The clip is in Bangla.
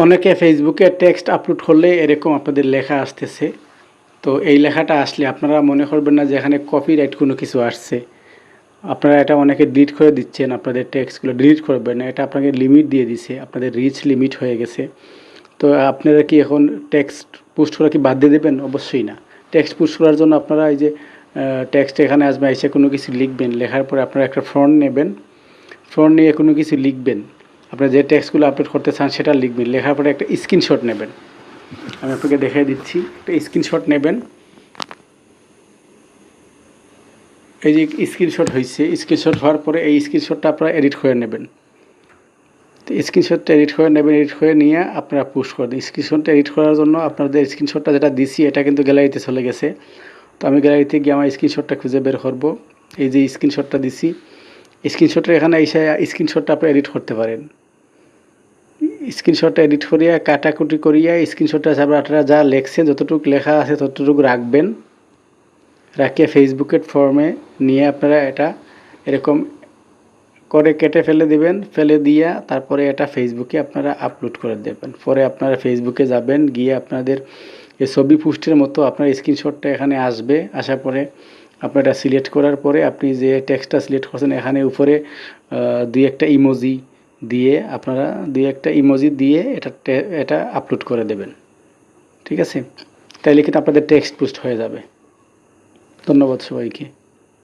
অনেকে ফেসবুকে টেক্সট আপলোড করলে এরকম আপনাদের লেখা আসতেছে। তো এই লেখাটা আসলে আপনারা মনে করবেন না যে এখানে কপিরাইট কোনো কিছু আসছে। আপনারা এটা অনেকে ডিলিট করে দিচ্ছেন, আপনাদের টেক্সটগুলো ডিলিট করবেন না। এটা আপনাকে লিমিট দিয়ে দিছে, আপনাদের রিচ লিমিট হয়ে গেছে। তো আপনারা কি এখন টেক্সট পোস্ট করা কি বাদ দিয়ে দেবেন? অবশ্যই না। টেক্সট পোস্ট করার জন্য আপনারা এই যে টেক্সট এখানে আসবে, এসে কোনো কিছু লিখবেন, লেখার পরে আপনারা একটা ফন্ট নেবেন, ফন্ট নিয়ে কোনো কিছু লিখবেন, আপনারা যে টেক্সটগুলো আপলোড করতে চান সেটা লিখবেন, লেখার পরে একটা স্ক্রিনশট নেবেন। আমি আপনাকে দেখিয়ে দিচ্ছি, একটা স্ক্রিনশট নেবেন। এই যে স্ক্রিনশট হয়েছে, স্ক্রিনশট হওয়ার পরে এই স্ক্রিনশটটা আপনারা এডিট করে নেবেন। তো স্ক্রিনশটটা এডিট করে নেবেন, এডিট করে নিয়ে আপনারা পোস্ট করে দিন। স্ক্রিনশটটা এডিট করার জন্য আপনাদের স্ক্রিনশটটা যেটা দিছি এটা কিন্তু গ্যালারিতে চলে গেছে। তো আমি গ্যালারিতে গিয়ে আমার স্ক্রিনশটটা খুঁজে বের করব। এই যে স্ক্রিনশটটা দিছি, স্ক্রিনশটের এখানে এসে স্ক্রিনশটটা আপনি এডিট করতে পারেন। স্ক্রিনশটটা এডিট করিয়া কাটাকুটি করিয়া স্ক্রিনশটটা আপনারা যা লেখছেন, যতটুকু লেখা আছে ততটুকু রাখবেন। রাখিয়ে ফেসবুকের ফর্মে নিয়ে আপনারা এটা এরকম করে কেটে ফেলে দিবেন, ফেলে দিয়া তারপরে এটা ফেসবুকে আপনারা আপলোড করে দেবেন। পরে আপনারা ফেসবুকে যাবেন, গিয়ে আপনাদের এই ছবি পোস্টের মতো আপনার স্ক্রিনশটটা এখানে আসবে। আসার পরে আপনারা এটা সিলেক্ট করার পরে আপনি যে টেক্সটটা সিলেক্ট করছেন এখানে উপরে দুই একটা ইমোজি দিয়ে আপনারা এটা আপলোড করে দেবেন। ঠিক আছে? তাইলে কিন্তু আপনাদের টেক্সট পোস্ট হয়ে যাবে। ধন্যবাদ সবাইকে।